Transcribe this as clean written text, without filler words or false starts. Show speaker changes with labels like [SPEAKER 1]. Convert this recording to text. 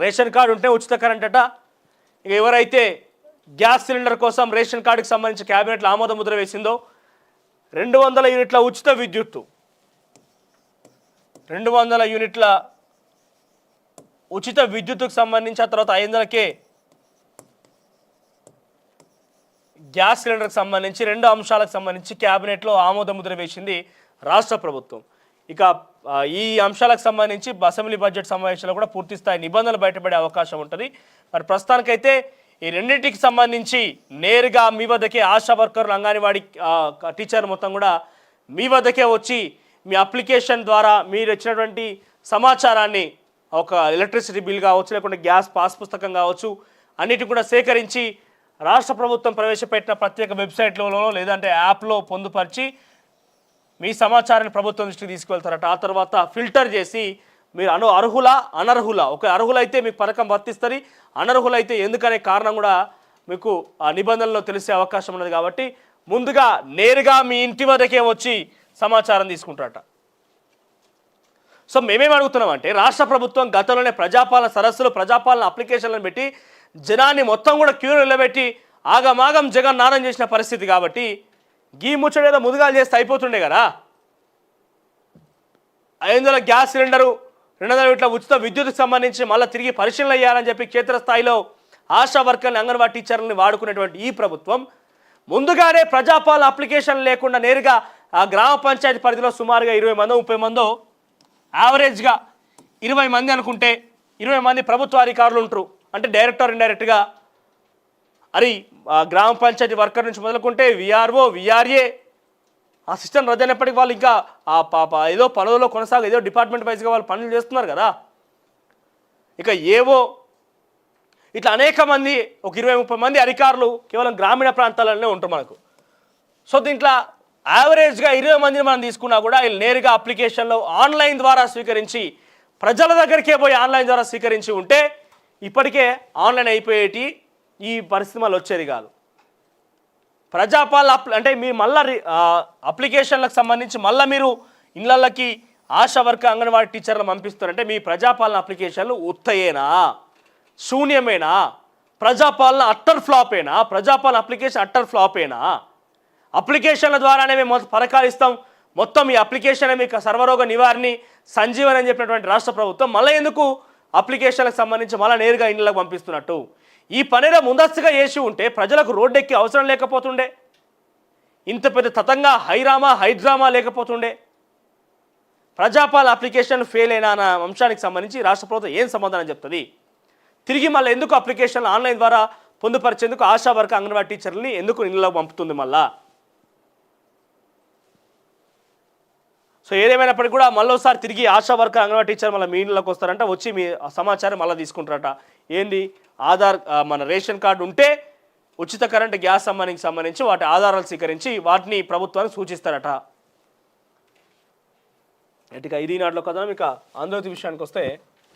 [SPEAKER 1] Ration card ఉంటే ఉచిత current అట. ఇక ఎవరైతే గ్యాస్ సిలిండర్ కోసం రేషన్ కార్డుకి సంబంధించి క్యాబినెట్లో ఆమోద ముద్ర వేసిందో 200 యూనిట్ల ఉచిత విద్యుత్తు, 200 యూనిట్ల ఉచిత విద్యుత్తుకు సంబంధించి, ఆ తర్వాత 500K గ్యాస్ సిలిండర్కి సంబంధించి 2 అంశాలకు సంబంధించి క్యాబినెట్లో ఆమోద ముద్ర వేసింది రాష్ట్ర ప్రభుత్వం. ఇక ఈ అంశాలకు సంబంధించి అసెంబ్లీ బడ్జెట్ సమావేశంలో కూడా పూర్తి స్థాయి నిబంధనలు బయటపడే అవకాశం ఉంటుంది. మరి ప్రస్తుతానికైతే ఈ రెండింటికి సంబంధించి నేరుగా మీ వద్దకే ఆశా వర్కర్లు, అంగన్వాడీ టీచర్ మొత్తం కూడా మీ వద్దకే వచ్చి మీ అప్లికేషన్ ద్వారా మీరు ఇచ్చినటువంటి సమాచారాన్ని, ఒక ఎలక్ట్రిసిటీ బిల్ కావచ్చు, లేకుంటే గ్యాస్ పాస్ పుస్తకం కావచ్చు, అన్నిటి కూడా సేకరించి రాష్ట్ర ప్రభుత్వం ప్రవేశపెట్టిన ప్రత్యేక వెబ్సైట్లలో లేదంటే యాప్లో పొందుపరిచి మీ సమాచారాన్ని ప్రభుత్వం దృష్టికి తీసుకువెళ్తారట. ఆ తర్వాత ఫిల్టర్ చేసి మీరు అర్హులా అనర్హులా, ఒక అర్హులైతే మీకు పథకం వర్తిస్తుంది, అనర్హులైతే ఎందుకనే కారణం కూడా మీకు ఆ నిబంధనలో తెలిసే అవకాశం ఉన్నది. కాబట్టి ముందుగా నేరుగా మీ ఇంటి వద్దకే వచ్చి సమాచారం తీసుకుంటారట. సో మేమేం అడుగుతున్నామంటే, రాష్ట్ర ప్రభుత్వం గతంలోనే ప్రజాపాలన సదస్సులు, ప్రజాపాలన అప్లికేషన్లను పెట్టి జనాన్ని మొత్తం కూడా క్యూలో నిలబెట్టి ఆగమాగం జగన్ నానం చేసిన పరిస్థితి. కాబట్టి గీ ముచ్చడేదో ముదుగాలు చేస్తే అయిపోతుండే కదా. 500 గ్యాస్ సిలిండరు, 200 యూనిట్ల ఉచిత విద్యుత్కు సంబంధించి మళ్ళీ తిరిగి పరిశీలన చేయాలని చెప్పి క్షేత్రస్థాయిలో ఆశా వర్కర్లు, అంగన్వాడీ టీచర్లని వాడుకునేటువంటి ఈ ప్రభుత్వం ముందుగానే ప్రజాపాలన అప్లికేషన్ లేకుండా నేరుగా ఆ గ్రామ పంచాయతీ పరిధిలో సుమారుగా 20 మందో 30 మందో, యావరేజ్గా 20 మంది అనుకుంటే 20 మంది ప్రభుత్వ అధికారులు ఉంటారు. అంటే డైరెక్టర్ ఇండైరెక్ట్గా అది గ్రామ పంచాయతీ వర్కర్ నుంచి మొదలుకుంటే విఆర్ఓ, విఆర్ఏ, ఆ సిస్టమ్ రద్దయినప్పటికీ వాళ్ళు ఇంకా ఏదో పనులలో ఏదో డిపార్ట్మెంట్ వైజ్గా వాళ్ళు పనులు చేస్తున్నారు కదా. ఇక ఏవో ఇట్లా అనేక మంది, ఒక 20-30 మంది అధికారులు కేవలం గ్రామీణ ప్రాంతాలలోనే ఉంటారు మనకు. సో దీంట్లో యావరేజ్గా 20 మందిని మనం తీసుకున్నా కూడా వీళ్ళు నేరుగా అప్లికేషన్లో ఆన్లైన్ ద్వారా స్వీకరించి, ప్రజల దగ్గరికే పోయి ఆన్లైన్ ద్వారా స్వీకరించి ఉంటే ఇప్పటికే ఆన్లైన్ అయిపోయేటి ఈ పరిస్థితి మళ్ళీ వచ్చేది కాదు. ప్రజాపాలన అంటే మీరు మళ్ళీ అప్లికేషన్లకు సంబంధించి మళ్ళీ మీరు ఇళ్ళకి ఆశా వర్క్, అంగన్వాడీ టీచర్లు పంపిస్తారంటే మీ ప్రజాపాలన అప్లికేషన్లు ఉత్తయేనా, శూన్యమేనా? ప్రజాపాలన అట్టర్ ఫ్లాపేనా? ప్రజాపాలన అప్లికేషన్ అట్టర్ ఫ్లాపేనా? అప్లికేషన్ల ద్వారానే మేము పథకాలు ఇస్తాం, మొత్తం ఈ అప్లికేషన్ మీకు సర్వరోగ నివారణి, సంజీవని అని చెప్పినటువంటి రాష్ట్ర ప్రభుత్వం మళ్ళీ ఎందుకు అప్లికేషన్లకు సంబంధించి మళ్ళీ నేరుగా ఇళ్ళకి పంపిస్తున్నట్టు? ఈ పనిలో ముందస్తుగా చేసి ఉంటే ప్రజలకు రోడ్డెక్కి అవసరం లేకపోతుండే, ఇంత పెద్ద తతంగా హైడ్రామా లేకపోతుండే. ప్రజాపాలన అప్లికేషన్ ఫెయిల్ అయినా అన్న అంశానికి సంబంధించి రాష్ట్ర ప్రభుత్వం ఏం సమాధానం చెప్తుంది? తిరిగి మళ్ళీ ఎందుకు అప్లికేషన్లు ఆన్లైన్ ద్వారా పొందుపరిచేందుకు ఆశా వర్క్, అంగన్వాడీ టీచర్లని ఎందుకు ఇళ్ళకి పంపుతుంది మళ్ళా? సో ఏదేమైనప్పటికీ కూడా మళ్ళీసారి తిరిగి ఆశా వర్కర్, అంగన్వాడీ టీచర్ మళ్ళీ మీ ఇళ్ళకి వస్తారంట, వచ్చి మీ సమాచారం మళ్ళీ తీసుకుంటారట. ఏంది ఆధార్, మన రేషన్ కార్డు ఉంటే ఉచిత కరెంట్, గ్యాస్ సంబంధించి వాటి ఆధారాలు స్వీకరించి వాటిని ప్రభుత్వానికి సూచిస్తారట. ఇక ఇది నాటిలో కదా. ఇక ఆంధ్రజ్యోతి విషయానికి వస్తే